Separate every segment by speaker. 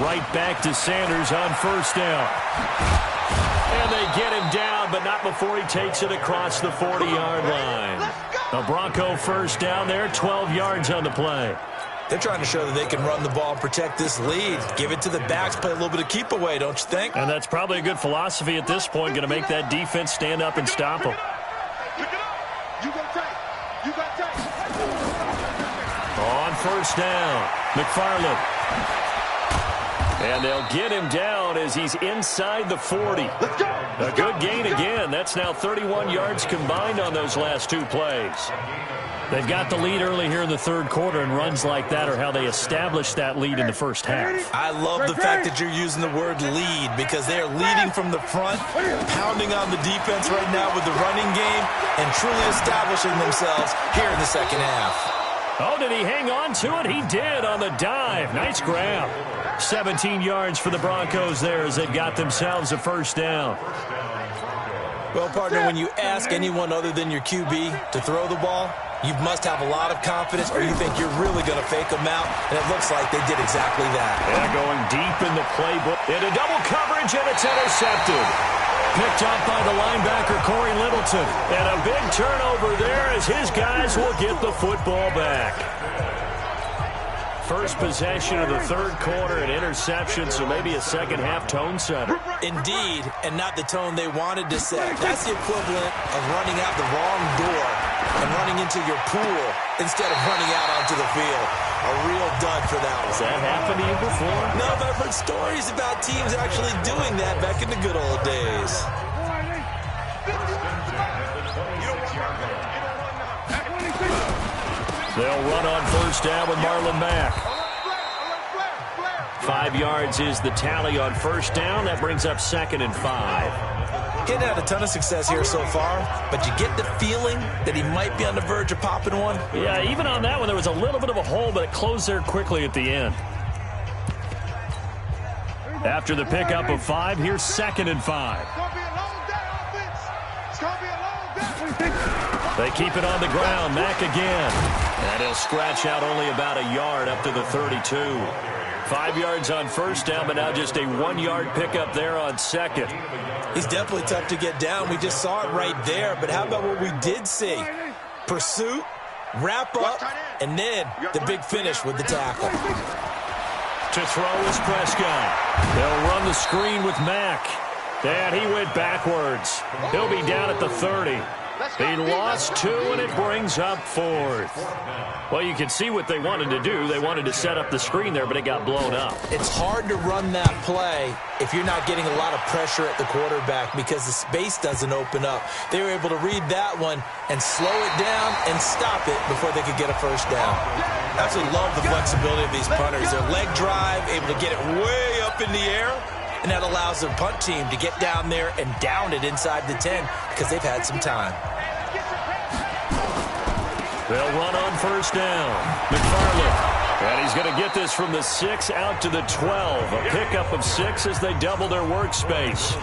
Speaker 1: Right back to Sanders on first down. And they get him down, but not before he takes it across the 40-yard line. A Bronco first down there, 12 yards on the play.
Speaker 2: They're trying to show that they can run the ball and protect this lead. Give it to the backs, play a little bit of keep away, don't you think?
Speaker 1: And that's probably a good philosophy at this point, going to make that defense stand up and stop them. On first down, McFarland. And they'll get him down as he's inside the 40. A good gain again. That's now 31 yards combined on those last two plays. They've got the lead early here in the third quarter, and runs like that are how they establish that lead in the first half.
Speaker 2: I love the fact that you're using the word lead because they are leading from the front, pounding on the defense right now with the running game, and truly establishing themselves here in the second half.
Speaker 1: Oh, did he hang on to it? He did on the dive. Nice grab. 17 yards for the Broncos there as they've got themselves a first down.
Speaker 2: Well, partner, when you ask anyone other than your QB to throw the ball, you must have a lot of confidence or you think you're really going to fake them out, and it looks like they did exactly that.
Speaker 1: Yeah, going deep in the playbook. Into double coverage, and it's intercepted. Picked up by the linebacker, Corey Littleton. And a big turnover there as his guys will get the football back. First possession of the third quarter, an interception, so maybe a second-half tone setter.
Speaker 2: Indeed, and not the tone they wanted to set. That's the equivalent of running out the wrong door and running into your pool instead of running out onto the field. A real dud for that one.
Speaker 1: Has that happened to you before?
Speaker 2: No, but I've heard stories about teams actually doing that back in the good old days.
Speaker 1: They'll run on first down with Marlon Mack. 5 yards is the tally on first down. That brings up 2nd and 5.
Speaker 2: Getting had a ton of success here so far, but you get the feeling that he might be on the verge of popping one.
Speaker 1: Yeah, even on that one, there was a little bit of a hole, but it closed there quickly at the end. After the pickup of 5, here's 2nd and 5. They keep it on the ground. Mack again. And he'll scratch out only about a yard up to the 32. 5 yards on first down, but now just a 1-yard pickup there on second.
Speaker 2: He's definitely tough to get down. We just saw it right there. But how about what we did see? Pursuit, wrap up, and then the big finish with the tackle.
Speaker 1: To throw is Prescott. They'll run the screen with Mack. And he went backwards. He'll be down at the 30. He lost 2, and it brings up 4th. Well, you can see what they wanted to do. They wanted to set up the screen there, but it got blown up.
Speaker 2: It's hard to run that play if you're not getting a lot of pressure at the quarterback because the space doesn't open up. They were able to read that one and slow it down and stop it before they could get a first down. Absolutely love the flexibility of these punters. Their leg drive, able to get it way up in the air. And that allows their punt team to get down there and down it inside the 10 because they've had some time.
Speaker 1: They'll run on first down. McFarland. And he's going to get this from the 6 out to the 12. A pickup of 6 as they double their workspace.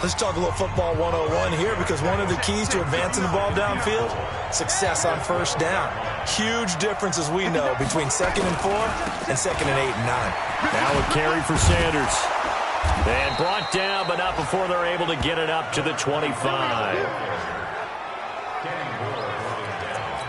Speaker 2: Let's talk a little football 101 here because one of the keys to advancing the ball downfield, success on first down. Huge difference, as we know, between 2nd and 4 and 2nd and 8 and 9.
Speaker 1: Now a carry for Sanders. And brought down, but not before they're able to get it up to the 25.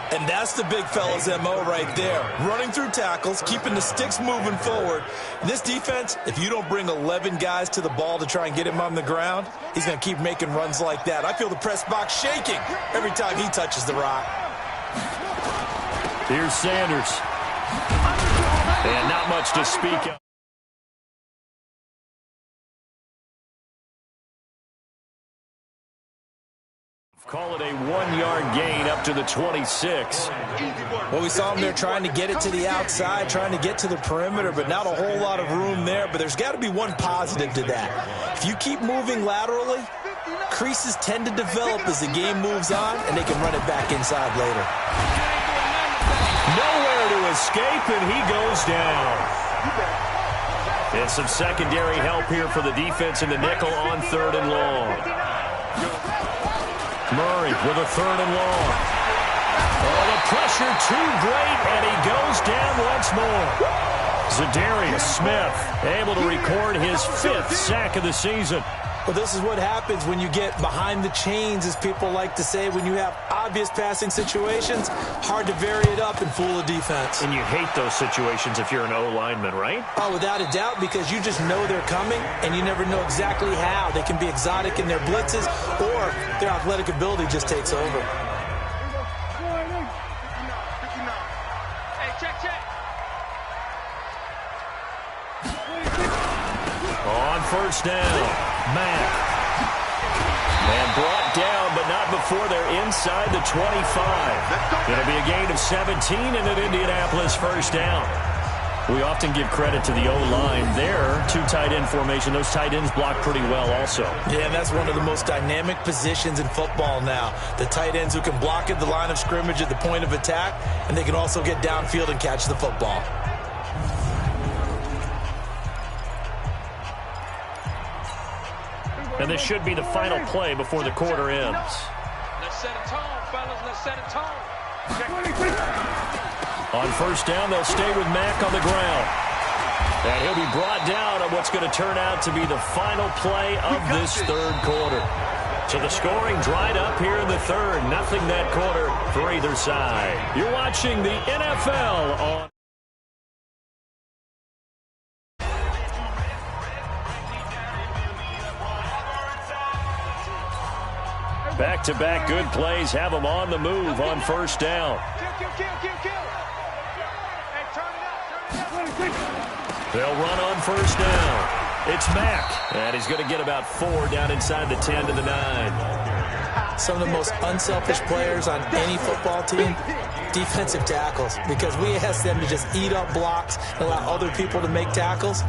Speaker 2: And that's the big fella's MO right there. Running through tackles, keeping the sticks moving forward. And this defense, if you don't bring 11 guys to the ball to try and get him on the ground, he's going to keep making runs like that. I feel the press box shaking every time he touches the rock.
Speaker 1: Here's Sanders. And not much to speak of. Call it a 1-yard gain up to the 26.
Speaker 2: Well, we saw him there trying to get it to the outside, trying to get to the perimeter, but not a whole lot of room there. But there's got to be one positive to that. If you keep moving laterally, creases tend to develop as the game moves on, and they can run it back inside later.
Speaker 1: Nowhere to escape, and he goes down. And some secondary help here for the defense in the nickel on 3rd and long. Murray with a 3rd and long. Oh, the pressure too great, and he goes down once more. Za'Darius Smith able to record his 5th sack of the season.
Speaker 2: Well, this is what happens when you get behind the chains, as people like to say. When you have obvious passing situations, hard to vary it up and fool a defense.
Speaker 1: And you hate those situations if you're an O-lineman, right?
Speaker 2: Oh, without a doubt, because you just know they're coming, and you never know exactly how. They can be exotic in their blitzes, or their athletic ability just takes over.
Speaker 1: On first down, Mack. And brought down, but not before they're inside the 25. It'll be a gain of 17 and an Indianapolis first down. We often give credit to the O-line there. 2 tight end formation. Those tight ends block pretty well also.
Speaker 2: Yeah, that's one of the most dynamic positions in football now. The tight ends who can block at the line of scrimmage at the point of attack, and they can also get downfield and catch the football.
Speaker 1: And this should be the final play before the quarter ends.
Speaker 3: Let's set a tone, fellas. Let's set a tone.
Speaker 1: On first down, they'll stay with Mack on the ground. And he'll be brought down on what's going to turn out to be the final play of this 3rd quarter. So the scoring dried up here in the 3rd. Nothing that quarter for either side. You're watching the NFL on... Back-to-back good plays have them on the move on first down. They'll run on first down. It's Mack, and he's going to get about 4 down inside the 10 to the 9.
Speaker 2: Some of the most unselfish players on any football team, defensive tackles, because we ask them to just eat up blocks and allow other people to make tackles.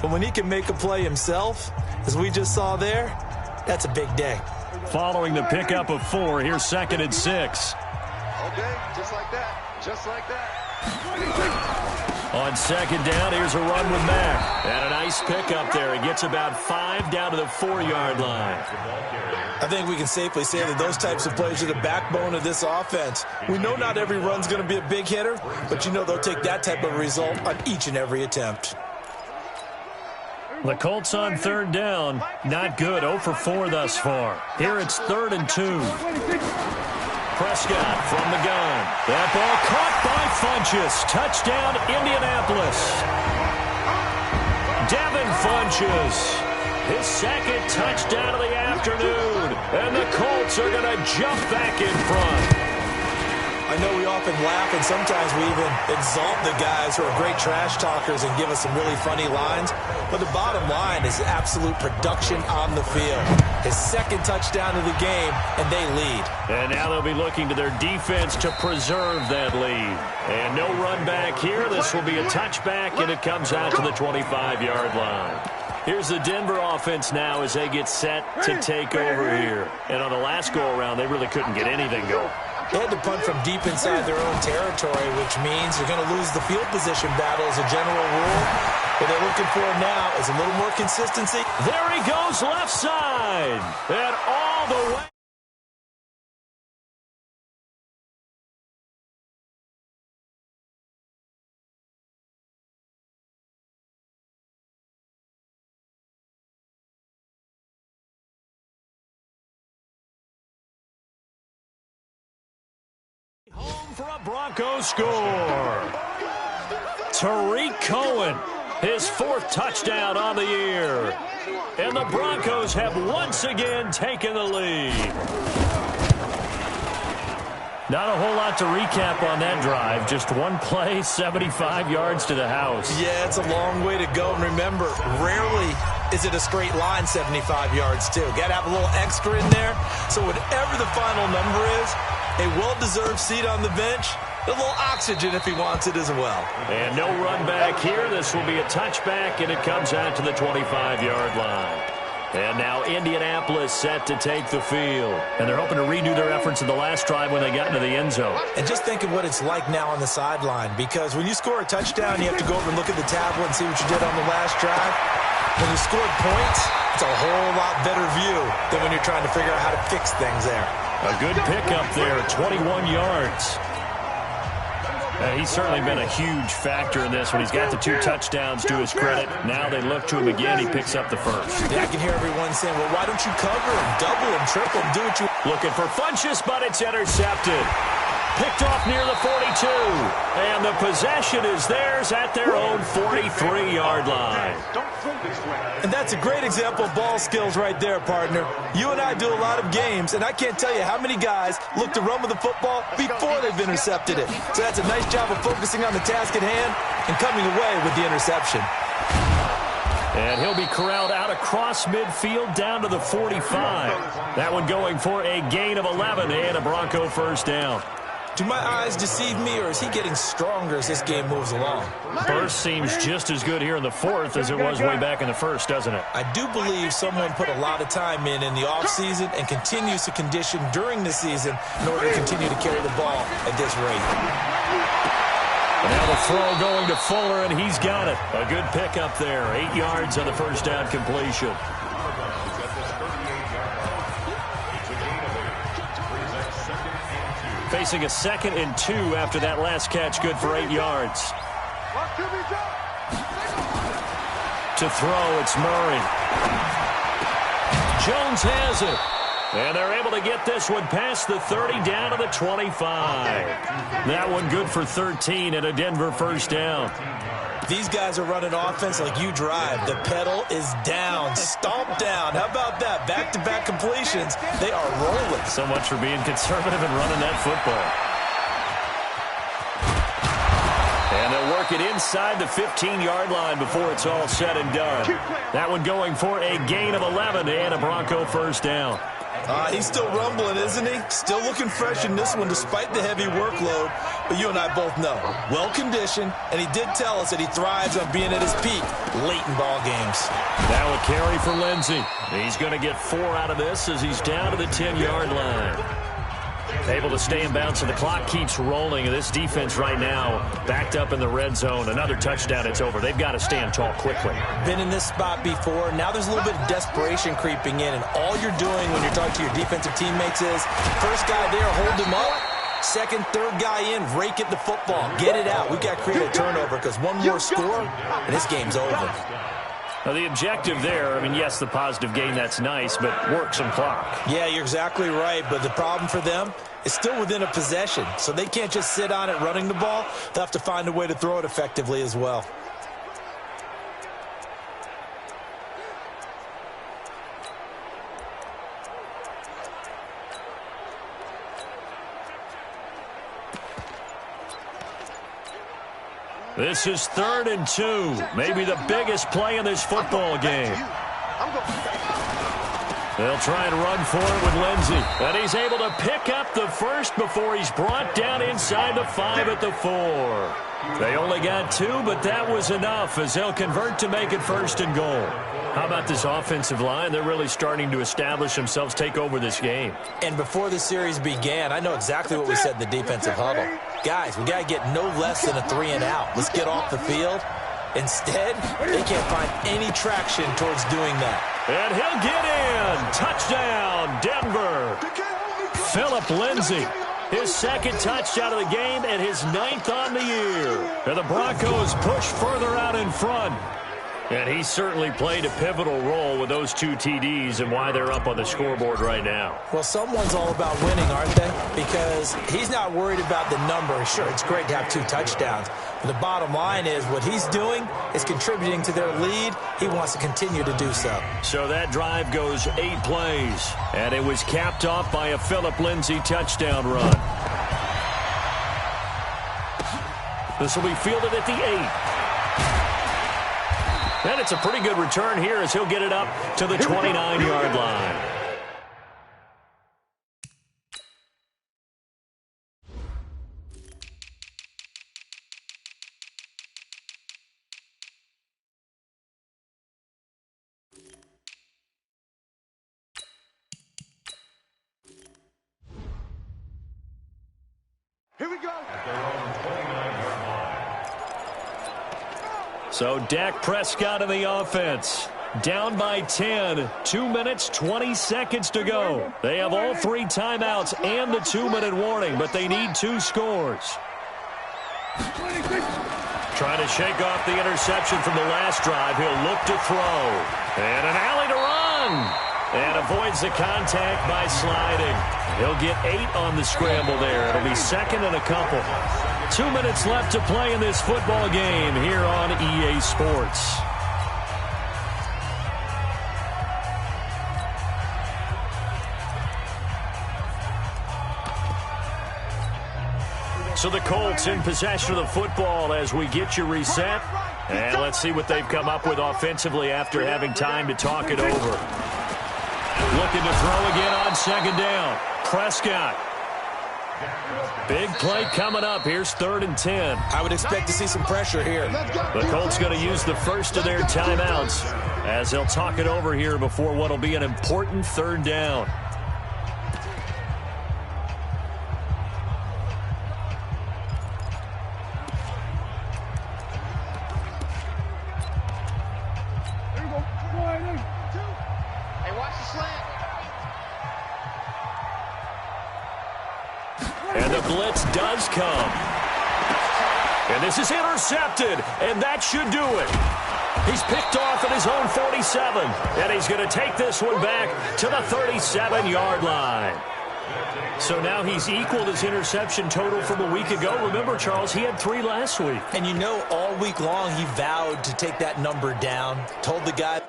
Speaker 2: But when he can make a play himself, as we just saw there, that's a big day.
Speaker 1: Following the pickup of 4, here's 2nd and 6.
Speaker 4: Okay, just like that. Just like that.
Speaker 1: On 2nd down, here's a run with Mack. And a nice pickup there. He gets about 5 down to the 4-yard line.
Speaker 2: I think we can safely say that those types of plays are the backbone of this offense. We know not every run's going to be a big hitter, but you know they'll take that type of result on each and every attempt.
Speaker 1: The Colts on 3rd down. Not good. 0 for 4 thus far. Here it's 3rd and 2. Prescott from the gun. That ball caught by Funchess. Touchdown, Indianapolis. Devin Funchess. His 2nd touchdown of the afternoon. And the Colts are going to jump back in front.
Speaker 2: I know we often laugh, and sometimes we even exalt the guys who are great trash talkers and give us some really funny lines. But the bottom line is absolute production on the field. His 2nd touchdown of the game, and they lead.
Speaker 1: And now they'll be looking to their defense to preserve that lead. And no run back here. This will be a touchback, and it comes out to the 25-yard line. Here's the Denver offense now as they get set to take over here. And on the last go-around, they really couldn't get anything going.
Speaker 2: They had to punt from deep inside their own territory, which means they're going to lose the field position battle as a general rule. What they're looking for now is a little more consistency.
Speaker 1: There he goes left side. And all the way. Home for a Broncos score. Tariq Cohen, his 4th touchdown on the year. And the Broncos have once again taken the lead. Not a whole lot to recap on that drive. Just one play, 75 yards to the house.
Speaker 2: Yeah, it's a long way to go. And remember, rarely is it a straight line 75 yards, too. Got to have a little extra in there. So whatever the final number is, a well-deserved seat on the bench, a little oxygen if he wants it as well.
Speaker 1: And no run back here. This will be a touchback, and it comes out to the 25-yard line. And now Indianapolis set to take the field. And they're hoping to redo their efforts in the last drive when they got into the end zone.
Speaker 2: And just think of what it's like now on the sideline, because when you score a touchdown, you have to go over and look at the tablet and see what you did on the last drive. When you scored points, it's a whole lot better view than when you're trying to figure out how to fix things there.
Speaker 1: A good pickup there, 21 yards. He's certainly been a huge factor in this one. He's got the 2 touchdowns to his credit. Now they look to him again. He picks up the first.
Speaker 2: Yeah, I can hear everyone saying, well, why don't you cover him, double him, triple him, do what you...
Speaker 1: Looking for Funchess, but it's intercepted. Picked off near the 42. And the possession is theirs at their own 43-yard line.
Speaker 2: And that's a great example of ball skills right there, partner. You and I do a lot of games, and I can't tell you how many guys look to run with the football before they've intercepted it. So that's a nice job of focusing on the task at hand and coming away with the interception.
Speaker 1: And he'll be corralled out across midfield down to the 45. That one going for a gain of 11 and a Bronco first down.
Speaker 2: Do my eyes deceive me, or is he getting stronger as this game moves along?
Speaker 1: Burst seems just as good here in the fourth as it was way back in the first, doesn't it?
Speaker 2: I do believe someone put a lot of time in the offseason and continues to condition during the season in order to continue to carry the ball at this rate.
Speaker 1: And now the throw going to Fuller, and he's got it. A good pickup there. 8 yards on the first down completion. Facing a 2nd and 2 after that last catch, good for 8 yards. To throw, it's Murray. Jones has it. And they're able to get this one past the 30 down to the 25. That one good for 13 and a Denver first down.
Speaker 2: These guys are running offense like you drive. The pedal is down, stomp down. How about that? Back-to-back completions. They are rolling.
Speaker 1: So much for being conservative and running that football. And they'll work it inside the 15-yard line before it's all said and done. That one going for a gain of 11 and a Bronco first down.
Speaker 2: He's still rumbling, isn't he? Still looking fresh in this one despite the heavy workload. But you and I both know, well-conditioned, and he did tell us that he thrives on being at his peak late in ball games.
Speaker 1: Now a carry for Lindsey. He's going to get 4 out of this as he's down to the 10-yard line. Able to stay in bounds, so the clock keeps rolling. And this defense right now backed up in the red zone. Another touchdown, it's over. They've got to stand tall quickly.
Speaker 2: Been in this spot before. Now there's a little bit of desperation creeping in. And all you're doing when you're talking to your defensive teammates is, first guy there, hold him up. Second, third guy in, rake it the football. Get it out. We've got to create a turnover because one more score, and this game's over.
Speaker 1: Now, the objective there, I mean, yes, the positive gain, that's nice, but work some clock.
Speaker 2: Yeah, you're exactly right, but the problem for them is still within a possession, so they can't just sit on it running the ball. They'll have to find a way to throw it effectively as well.
Speaker 1: This is 3rd and 2. Maybe the biggest play in this football game. They'll try and run for it with Lindsey. And he's able to pick up the first before he's brought down inside the 5 at the 4. They only got 2, but that was enough as they'll convert to make it 1st and goal. How about this offensive line? They're really starting to establish themselves, take over this game.
Speaker 2: And before the series began, I know exactly what we said in the defensive huddle. Guys, we got to get no less than a 3 and out. Let's get off the field. Instead, they can't find any traction towards doing that.
Speaker 1: And he'll get in. Touchdown, Denver. Phillip Lindsay. His 2nd touchdown of the game and his 9th on the year. And the Broncos push further out in front. And he certainly played a pivotal role with those 2 TDs and why they're up on the scoreboard right now.
Speaker 2: Well, someone's all about winning, aren't they? Because he's not worried about the number. Sure, it's great to have 2 touchdowns. But the bottom line is what he's doing is contributing to their lead. He wants to continue to do so.
Speaker 1: So that drive goes 8 plays. And it was capped off by a Phillip Lindsay touchdown run. This will be fielded at the 8. And it's a pretty good return here as he'll get it up to the 29-yard line.
Speaker 4: Here we go.
Speaker 1: So Dak Prescott in the offense. Down by 10. 2 minutes, 20 seconds to go. They have all 3 timeouts and the 2-minute warning, but they need 2 scores. Trying to shake off the interception from the last drive. He'll look to throw. And an alley to run. And avoids the contact by sliding. He'll get 8 on the scramble there. It'll be second and a couple. 2 minutes left to play in this football game here on EA Sports. So the Colts in possession of the football as we get you reset. And let's see what they've come up with offensively after having time to talk it over. Looking to throw again on second down. Prescott. Big play coming up. Here's 3rd and 10.
Speaker 2: I would expect to see some pressure here.
Speaker 1: The Colts going to use the first of their timeouts as they'll talk it over here before what will be an important 3rd down. Blitz does come. And this is intercepted, and that should do it. He's picked off at his own 47, and he's going to take this one back to the 37-yard line. So now he's equaled his interception total from a week ago. Remember, Charles, he had 3 last week.
Speaker 2: And you know, all week long he vowed to take that number down, told the guy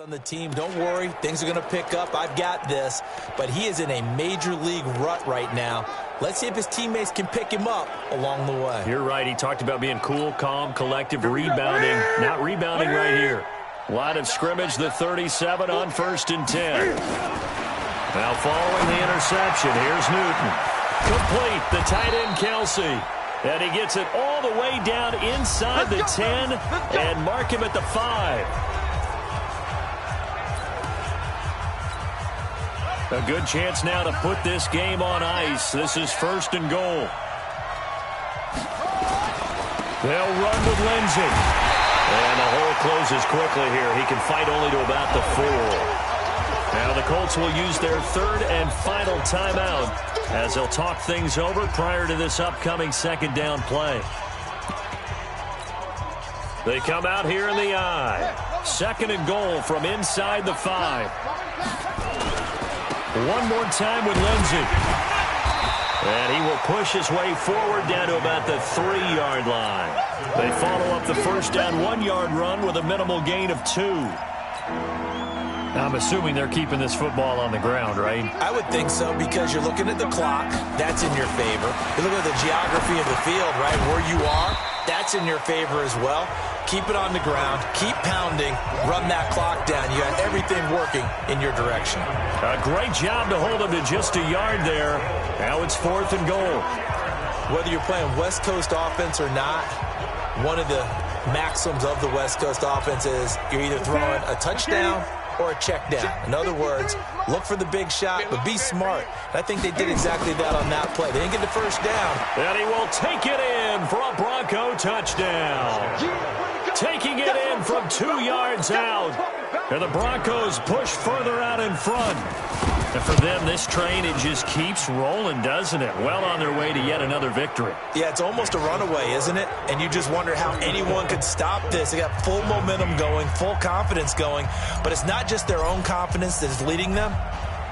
Speaker 2: on the team, don't worry, things are going to pick up. I've got this. But he is in a major league rut right now. Let's see if his teammates can pick him up along the way.
Speaker 1: You're right. He talked about being cool, calm, collective, rebounding. Not rebounding right here. Line of scrimmage, the 37 on 1st and 10. Now following the interception, here's Newton. Complete, the tight end Kelsey. And he gets it all the way down inside the 10 and mark him at the 5. A good chance now to put this game on ice. This is 1st and goal. They'll run with Lindsey. And the hole closes quickly here. He can fight only to about the 4. Now the Colts will use their 3rd and final timeout as they'll talk things over prior to this upcoming 2nd down play. They come out here in the I. 2nd and goal from inside the 5. One more time with Lindsey. And he will push his way forward down to about the 3-yard line. They follow up the first down 1-yard run with a minimal gain of 2. I'm assuming they're keeping this football on the ground, right?
Speaker 2: I would think so because you're looking at the clock. That's in your favor. You're looking at the geography of the field, right? Where you are, that's in your favor as well. Keep it on the ground. Keep pounding. Run that clock down. You got everything working in your direction.
Speaker 1: A great job to hold him to just a yard there. Now it's 4th and goal.
Speaker 2: Whether you're playing West Coast offense or not, one of the maxims of the West Coast offense is you're either throwing a touchdown or a check down. In other words, look for the big shot, but be smart. And I think they did exactly that on that play. They didn't get the first down.
Speaker 1: And he will take it in for a Bronco touchdown. Taking it in from 2 yards out. And the Broncos push further out in front. And for them, this train, it just keeps rolling, doesn't it? Well on their way to yet another victory.
Speaker 2: Yeah, it's almost a runaway, isn't it? And you just wonder how anyone could stop this. They got full momentum going, full confidence going. But it's not just their own confidence that is leading them.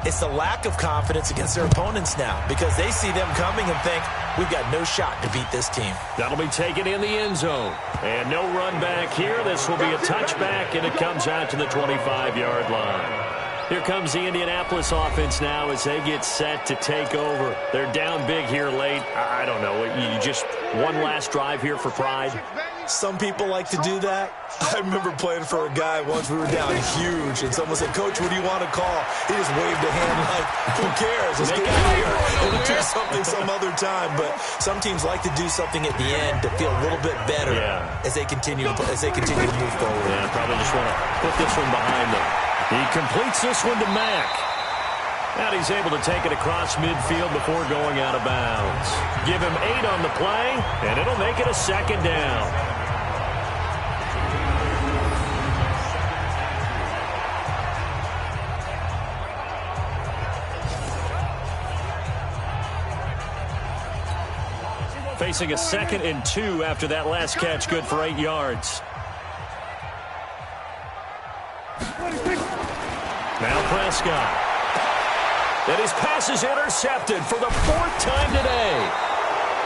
Speaker 2: It's the lack of confidence against their opponents now because they see them coming and think, we've got no shot to beat this team.
Speaker 1: That'll be taken in the end zone. And no run back here. This will be a touchback, and it comes out to the 25-yard line. Here comes the Indianapolis offense now as they get set to take over. They're down big here late. I don't know. You just one last drive here for pride.
Speaker 2: Some people like to do that. I remember playing for a guy once. We were down huge, and someone said, Coach, what do you want to call? He just waved a hand like, who cares? Let's get out of here. And we'll do something some other time. But some teams like to do something at the end to feel a little bit better as they continue to move forward.
Speaker 1: Yeah, probably just want to put this one behind them. He completes this one to Mack. And he's able to take it across midfield before going out of bounds. Give him 8 on the play, and it'll make it a 2nd down. facing a 2nd and 2 after that last catch, good for 8 yards. Now Prescott. And his pass is intercepted for the 4th time today.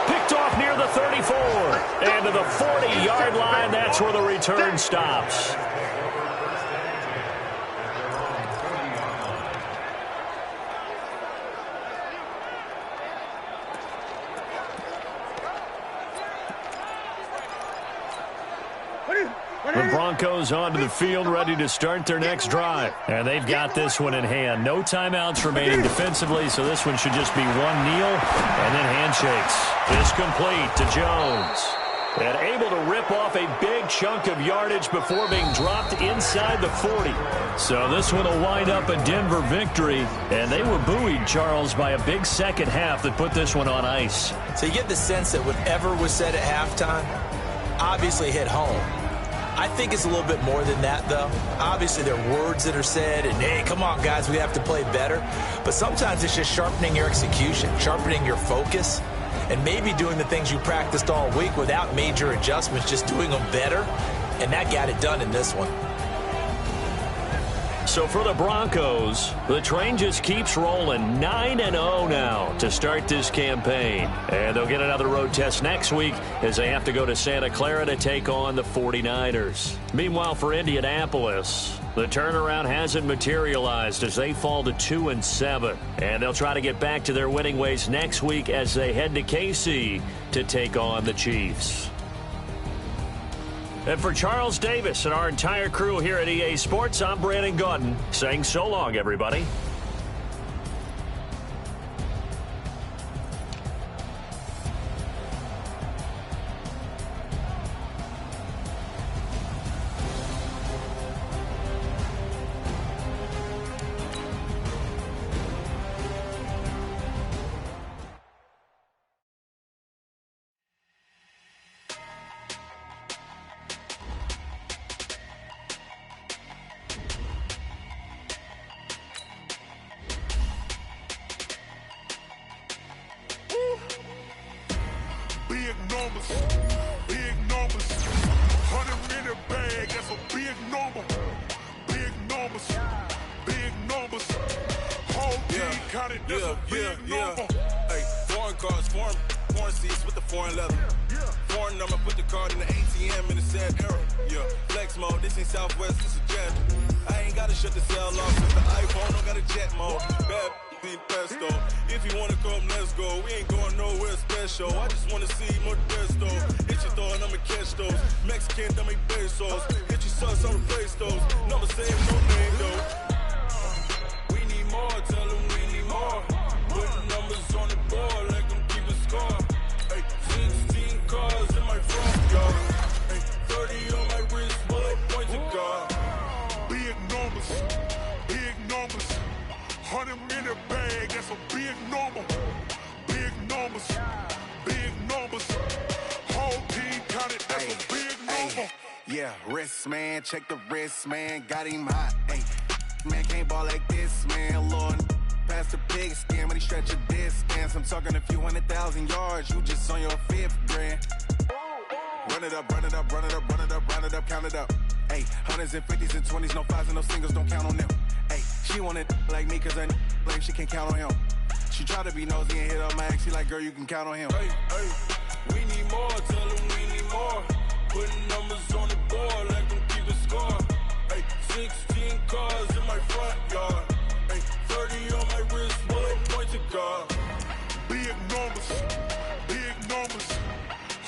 Speaker 1: Picked off near the 34. And to the 40-yard line, that's where the return stops. The Broncos onto the field, ready to start their next drive. And they've got this one in hand. No timeouts remaining defensively, so this one should just be one kneel and then handshakes. This complete to Jones. And able to rip off a big chunk of yardage before being dropped inside the 40. So this one will wind up a Denver victory. And they were buoyed, Charles, by a big second half that put this one on ice.
Speaker 2: So you get the sense that whatever was said at halftime obviously hit home. I think it's a little bit more than that, though. Obviously, there are words that are said, and, hey, come on, guys, we have to play better. But sometimes it's just sharpening your execution, sharpening your focus, and maybe doing the things you practiced all week without major adjustments, just doing them better. And that got it done in this one.
Speaker 1: So for the Broncos, the train just keeps rolling 9-0 now to start this campaign. And they'll get another road test next week as they have to go to Santa Clara to take on the 49ers. Meanwhile, for Indianapolis, the turnaround hasn't materialized as they fall to 2-7. And they'll try to get back to their winning ways next week as they head to KC to take on the Chiefs. And for Charles Davis and our entire crew here at EA Sports, I'm Brandon Gaudin saying so long, everybody.
Speaker 5: Big numbers, 100 in the bag, that's a big number. Big numbers, whole team counted, that's a big number.
Speaker 6: Hey, foreign cars, foreign seats with the foreign leather. Foreign number, put the card in the ATM in the sad era. Yeah, flex mode, this ain't Southwest, this is jet. I ain't gotta shut the cell off, since the iPhone don't got a jet mode. Bad pesto. If you wanna come, let's go. We ain't going nowhere special. I just wanna see more pesto. Hit your throw and I'ma catch those. Mexican, dummy pesos. Hit your sauce, I'ma replace those. Number same, no name though. We need more, tell them we need more. Putting numbers on the board, like them keep a score. Hey, 16 cars in my front yard. Hey, 30 on my wrist, bullet point to God.
Speaker 5: Big numbers, 100 in the bag, that's a big number. Big numbers, whole team counted, that's a big number.
Speaker 6: Yeah, wrist man, check the wrist man, got him hot. Hey, man can't ball like this, man. Lord, past the pig skin when he stretch a distance. I'm talking a few 100,000 yards, you just on your 5th grand. Run it up, count it up. Hey, hundreds and 50s and 20s, no 5s and no singles, don't count on them. Hey, she want it like me, cause I like she can't count on him. She try to be nosy and hit up my ex, she like, girl, you can count on him. Hey, we need more, tell them we need more. Putting numbers on the board, like them keep a score. Hey, 16 cars in my front yard. Hey, 30 on my wrist, bullet point to God.
Speaker 5: Big numbers,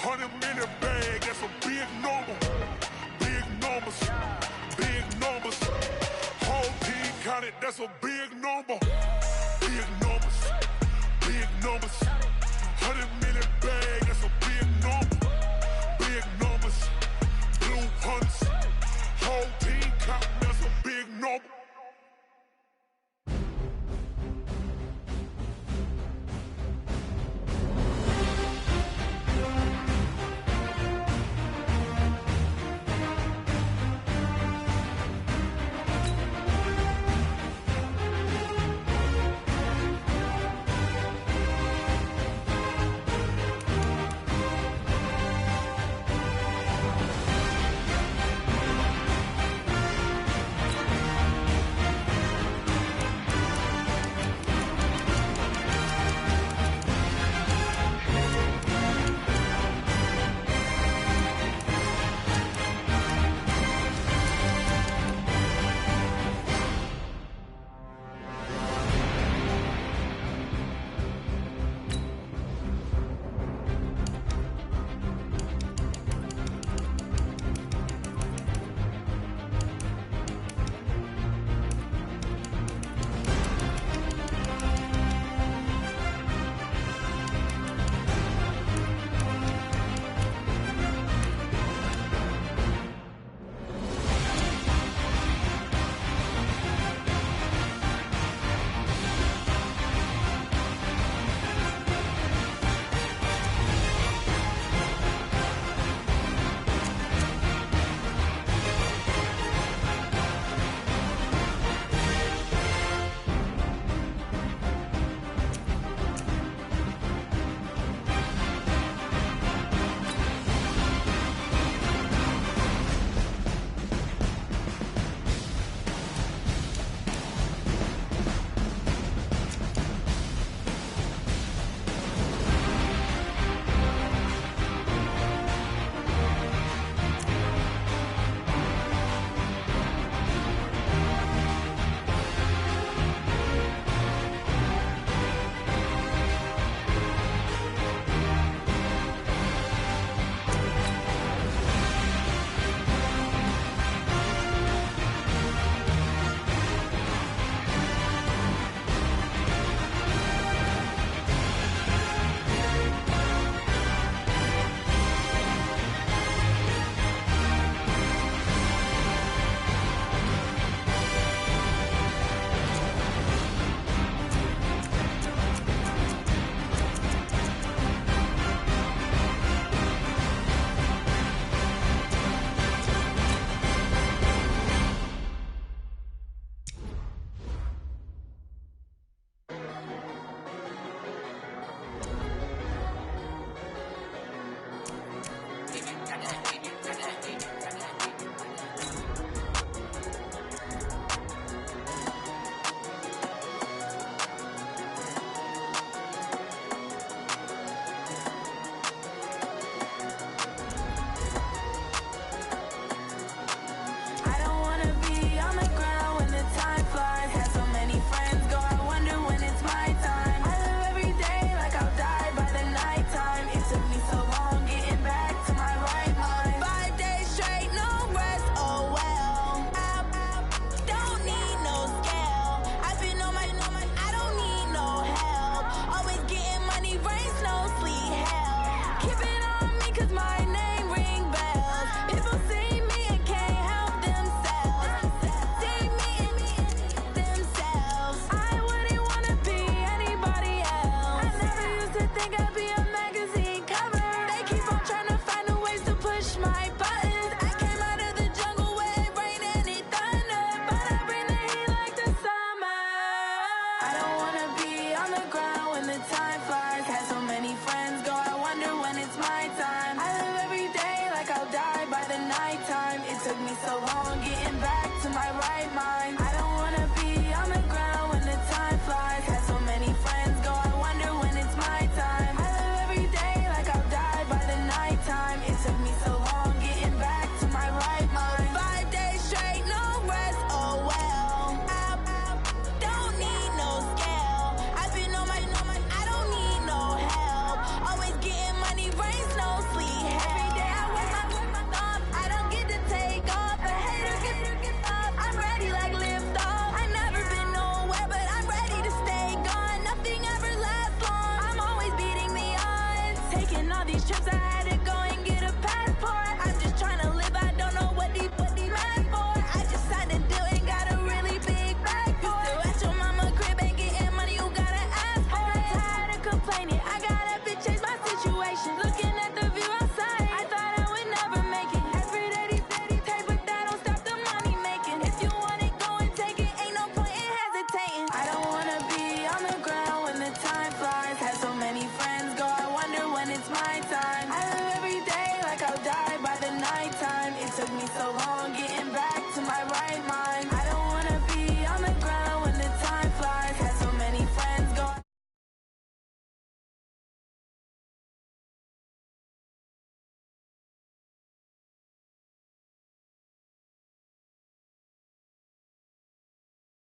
Speaker 5: 100 in the bag, that's a big number. Big numbers, whole team counted, that's a big number. Big numbers, 100 in the bag, that's a big number. Big numbers, blue hunts, whole team counted, that's a big number.
Speaker 7: I love